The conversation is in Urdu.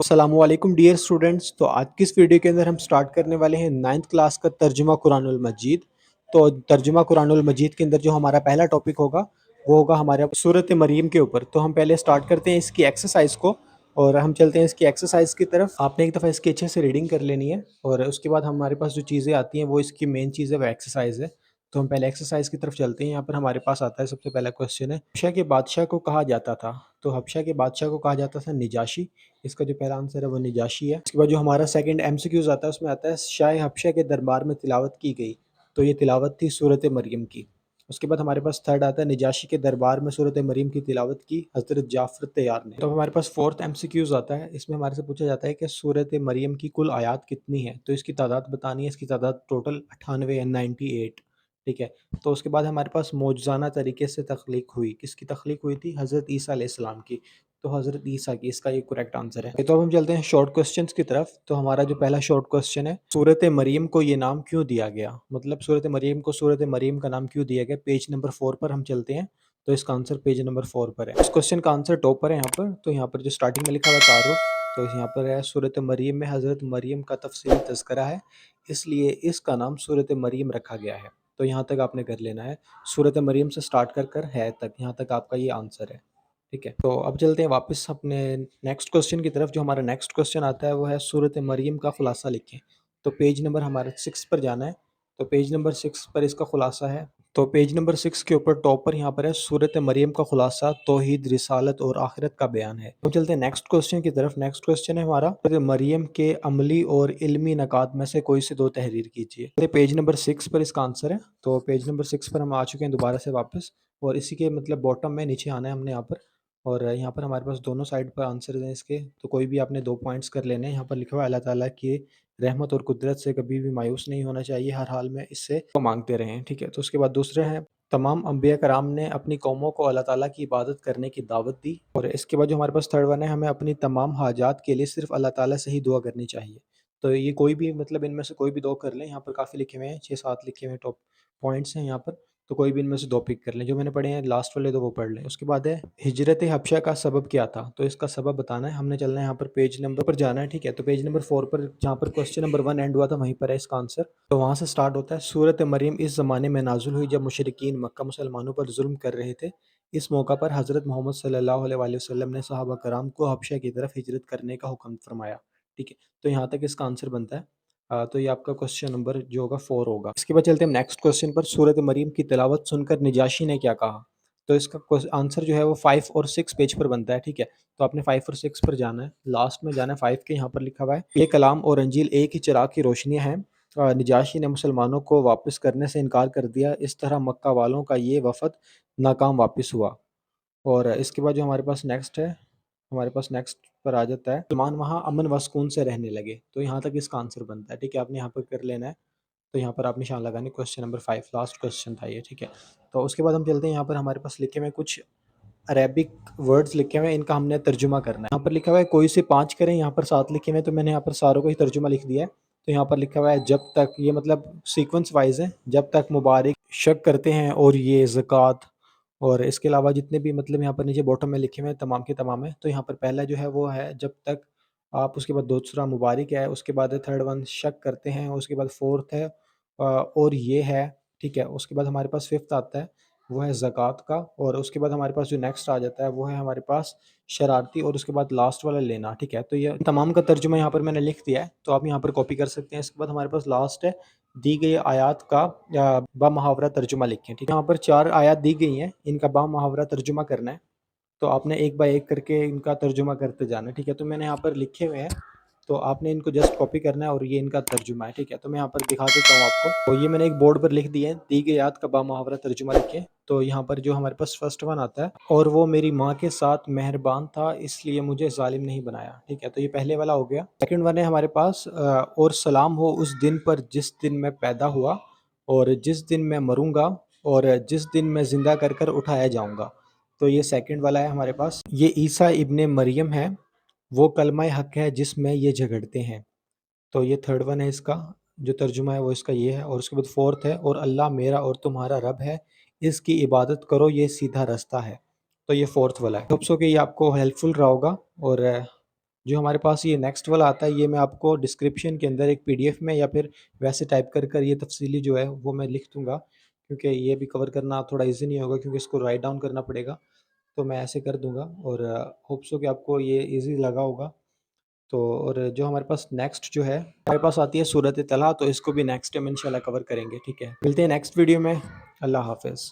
السلام علیکم ڈیئر اسٹوڈنٹس. تو آج کی اس ویڈیو کے اندر ہم سٹارٹ کرنے والے ہیں 9th کلاس کا ترجمہ قرآن المجید. تو ترجمہ قرآن المجید کے اندر جو ہمارا پہلا ٹاپک ہوگا وہ ہوگا ہمارے سورۃ مریم کے اوپر. تو ہم پہلے سٹارٹ کرتے ہیں اس کی ایکسرسائز کو اور ہم چلتے ہیں اس کی ایکسرسائز کی طرف. آپ نے ایک دفعہ اس کی اچھے سے ریڈنگ کر لینی ہے اور اس کے بعد ہمارے پاس جو چیزیں آتی ہیں وہ اس کی مین چیز ہے، وہ ایکسرسائز ہے. تو ہم پہلے ایکسرسائز کی طرف چلتے ہیں. یہاں پر ہمارے پاس آتا ہے سب سے پہلا کوسچن ہے، حبشہ کے بادشاہ کو کہا جاتا تھا. تو حبشہ کے بادشاہ کو کہا جاتا تھا نجاشی. اس کا جو پہلا آنسر ہے وہ نجاشی ہے. اس کے بعد جو ہمارا سیکنڈ ایم سی کیوز آتا ہے اس میں آتا ہے شاہ حبشہ کے دربار میں تلاوت کی گئی. تو یہ تلاوت تھی سورۃ مریم کی. اس کے بعد ہمارے پاس تھرڈ آتا ہے نجاشی کے دربار میں سورۃ مریم کی تلاوت کی حضرت جعفر طیار نے. تو ہمارے پاس فورتھ ایم سی کیوز آتا ہے. اس میں ہمارے سے پوچھا جاتا ہے کہ سورۃ مریم کی کل آیات کتنی ہے. تو اس کی تعداد بتانی ہے. اس کی تعداد ٹوٹل 98 ہے، 98. ٹھیک ہے. تو اس کے بعد ہمارے پاس معجزانہ طریقے سے تخلیق ہوئی. کس کی تخلیق ہوئی تھی؟ حضرت عیسیٰ علیہ السلام کی. تو حضرت عیسیٰ کی. اس کا یہ کریکٹ آنسر ہے. تو اب ہم چلتے ہیں شارٹ کوسچنز کی طرف. تو ہمارا جو پہلا شارٹ کوسچن ہے، سورۃ مریم کو یہ نام کیوں دیا گیا؟ مطلب سورۃ مریم کو سورۃ مریم کا نام کیوں دیا گیا؟ پیج نمبر 4 پر ہم چلتے ہیں. تو اس کا آنسر پیج نمبر 4 پر ہے. اس کوسچن کا آنسر ٹاپ پر ہے یہاں پر. تو یہاں پر جو سٹارٹنگ میں لکھا ہوا ہے تعارف، تو یہاں پر ہے سورۃ مریم میں حضرت مریم کا تفصیلی تذکرہ ہے، اس لیے اس کا نام سورۃ مریم رکھا گیا ہے. تو یہاں تک آپ نے کر لینا ہے. سورۃ مریم سے سٹارٹ کر کر ہے تک، یہاں تک آپ کا یہ آنسر ہے. ٹھیک ہے. تو اب چلتے ہیں واپس اپنے نیکسٹ کوسچن کی طرف. جو ہمارا نیکسٹ کوسچن آتا ہے وہ ہے سورۃ مریم کا خلاصہ لکھیں. تو پیج نمبر ہمارا 6 پر جانا ہے. تو پیج نمبر 6 پر اس کا خلاصہ ہے. تو پیج نمبر 6 کے اوپر ٹاپ پر یہاں پر ہے سورۃ مریم کا خلاصہ توحید، رسالت اور آخرت کا بیان ہے. تو چلتے ہیں نیکسٹ کوسچن کی طرف. نیکسٹ کوسچن ہے ہمارا سورۃ مریم کے عملی اور علمی نکات میں سے کوئی سے دو تحریر کیجیے. پیج نمبر 6 پر اس کا آنسر ہے. تو پیج نمبر 6 پر ہم آ چکے ہیں دوبارہ سے واپس، اور اسی کے مطلب باٹم میں نیچے آنا ہے ہم نے یہاں پر. اور یہاں پر ہمارے پاس دونوں سائڈ پر آنسر ہیں اس کے. تو کوئی بھی آپ نے 2 پوائنٹس کر لینے ہیں. یہاں پر لکھا ہوا ہے اللہ تعالیٰ کی رحمت اور قدرت سے کبھی بھی مایوس نہیں ہونا چاہیے، ہر حال میں اس سے مانگتے رہیں. ٹھیک ہے. تو اس کے بعد دوسرے ہیں تمام انبیاء کرام نے اپنی قوموں کو اللہ تعالیٰ کی عبادت کرنے کی دعوت دی. اور اس کے بعد جو ہمارے پاس تھرڈ ون ہے، ہمیں اپنی تمام حاجات کے لیے صرف اللہ تعالیٰ سے ہی دعا کرنی چاہیے. تو یہ کوئی بھی مطلب ان میں سے کوئی بھی 2 کر لیں. یہاں پر کافی لکھے ہوئے ہیں، 6-7 لکھے ہوئے ٹاپ پوائنٹس ہیں یہاں پر. تو کوئی بھی ان میں سے 2 پک کر لیں. جو میں نے پڑھے ہیں لاسٹ والے 2 وہ پڑھ لیں. اس کے بعد ہے ہجرت حبشہ کا سبب کیا تھا. تو اس کا سبب بتانا ہے. ہم نے چلنا ہے یہاں پر پیج نمبر پر جانا ہے. ٹھیک ہے. تو پیج نمبر 4 پر جہاں پر کوسچن نمبر 1 اینڈ ہوا تھا وہیں پر ہے اس کا آنسر. تو وہاں سے سٹارٹ ہوتا ہے سورۃ مریم اس زمانے میں نازل ہوئی جب مشرکین مکہ مسلمانوں پر ظلم کر رہے تھے. اس موقع پر حضرت محمد صلی اللہ علیہ وآلہ وسلم نے صحابہ کرام کو حبشہ کی طرف ہجرت کرنے کا حکم فرمایا. ٹھیک ہے. تو یہاں تک اس کا آنسر بنتا ہے. تو یہ آپ کا کوسچن نمبر جو ہوگا 4 ہوگا. اس کے بعد چلتے ہیں نیکسٹ کوسچن پر. سورۃ مریم کی تلاوت سن کر نجاشی نے کیا کہا؟ تو اس کا آنسر جو ہے وہ 5 اور 6 پیج پر بنتا ہے. ٹھیک ہے. تو آپ نے 5 اور 6 پر جانا ہے. لاسٹ میں جانا ہے 5 کے. یہاں پر لکھا ہوا ہے یہ کلام اور انجیل ایک ہی چراغ کی روشنیاں ہیں. نجاشی نے مسلمانوں کو واپس کرنے سے انکار کر دیا. اس طرح مکہ والوں کا یہ وفد ناکام واپس ہوا. اور اس کے بعد جو ہمارے پاس نیکسٹ ہے، ہمارے پاس نیکسٹ پر آ جاتا ہے مسلمان وہاں امن و سکون سے رہنے لگے. تو یہاں تک اس کا آنسر بنتا ہے. ٹھیک ہے. آپ نے یہاں پر کر لینا ہے. تو یہاں پر آپ نشان لگانے. کوسچن نمبر 5 لاسٹ کوسچن تھا یہ. ٹھیک ہے. تو اس کے بعد ہم چلتے ہیں یہاں پر ہمارے پاس لکھے ہوئے کچھ عربک ورڈز لکھے ہوئے ہیں، ان کا ہم نے ترجمہ کرنا ہے. یہاں پر لکھا ہوا ہے کوئی سے 5 کریں. یہاں پر 7 لکھے ہوئے ہیں تو میں نے یہاں پر ساروں کو ہی ترجمہ لکھ دیا ہے. تو یہاں پر لکھا ہوا ہے جب تک، یہ مطلب سیکوینس وائز ہے، جب تک مبارک شک کرتے ہیں اور یہ زکوٰۃ، اور اس کے علاوہ جتنے بھی مطلب یہاں پر نیچے باٹم میں لکھے ہوئے ہیں تمام کے تمام ہیں. تو یہاں پر پہلا جو ہے وہ ہے جب تک آپ، اس کے بعد دوسرا مبارک ہے، اس کے بعد تھرڈ ون شک کرتے ہیں، اس کے بعد فورتھ ہے اور یہ ہے. ٹھیک ہے. اس کے بعد ہمارے پاس ففتھ آتا ہے وہ ہے زکوٰۃ کا. اور اس کے بعد ہمارے پاس جو نیکسٹ آ جاتا ہے وہ ہے ہمارے پاس شرارتی، اور اس کے بعد لاسٹ والا لینا. ٹھیک ہے. تو یہ تمام کا ترجمہ یہاں پر میں نے لکھ دیا ہے. تو آپ یہاں پر کاپی کر سکتے ہیں. اس کے بعد ہمارے پاس لاسٹ ہے دی گئی آیات کا بامحاورہ ترجمہ لکھیں. ٹھیک ہے. یہاں پر 4 آیات دی گئی ہیں، ان کا بامحاورہ ترجمہ کرنا ہے. تو آپ نے ایک بائی ایک کر کے ان کا ترجمہ کرتے جانا ہے. ٹھیک ہے. تو میں نے یہاں پر لکھے ہوئے ہیں، تو آپ نے ان کو جسٹ کاپی کرنا ہے اور یہ ان کا ترجمہ ہے. ٹھیک ہے. تو میں یہاں پر دکھا دیتا ہوں آپ کو. تو یہ میں نے ایک بورڈ پر لکھ دی ہے، دی گئی آیات کا بامحاورہ ترجمہ لکھیں. تو یہاں پر جو ہمارے پاس فرسٹ ون آتا ہے، اور وہ میری ماں کے ساتھ مہربان تھا اس لیے مجھے ظالم نہیں بنایا. ٹھیک ہے. تو یہ پہلے والا ہو گیا. سیکنڈ ون ہے ہمارے پاس اور سلام ہو اس دن پر جس دن میں پیدا ہوا اور جس دن میں مروں گا اور جس دن میں زندہ کر کر اٹھایا جاؤں گا. تو یہ سیکنڈ والا ہے ہمارے پاس. یہ عیسیٰ ابن مریم ہے، وہ کلمہ حق ہے جس میں یہ جھگڑتے ہیں. تو یہ تھرڈ ون ہے، اس کا جو ترجمہ ہے وہ اس کا یہ ہے. اور اس کے بعد فورتھ ہے اور اللہ میرا اور تمہارا رب ہے، اس کی عبادت کرو، یہ سیدھا رستہ ہے. تو یہ فورتھ والا ہے. ہوپ سو کہ یہ آپ کو ہیلپ فل رہا ہوگا. اور جو ہمارے پاس یہ نیکسٹ والا آتا ہے، یہ میں آپ کو ڈسکرپشن کے اندر ایک PDF میں یا پھر ویسے ٹائپ کر یہ تفصیلی جو ہے وہ میں لکھ دوں گا، کیونکہ یہ بھی کور کرنا تھوڑا ایزی نہیں ہوگا، کیونکہ اس کو رائٹ ڈاؤن کرنا پڑے گا، تو میں ایسے کر دوں گا، اور ہوپ سو کہ آپ کو یہ ایزی لگا ہوگا۔ تو اور جو ہمارے پاس نیکسٹ جو ہے ہمارے پاس آتی ہے سورۃ طلح، تو اس کو بھی نیکسٹ ٹائم انشاءاللہ کور کریں گے، ٹھیک ہے؟ ملتے ہیں نیکسٹ ویڈیو میں، اللہ حافظ۔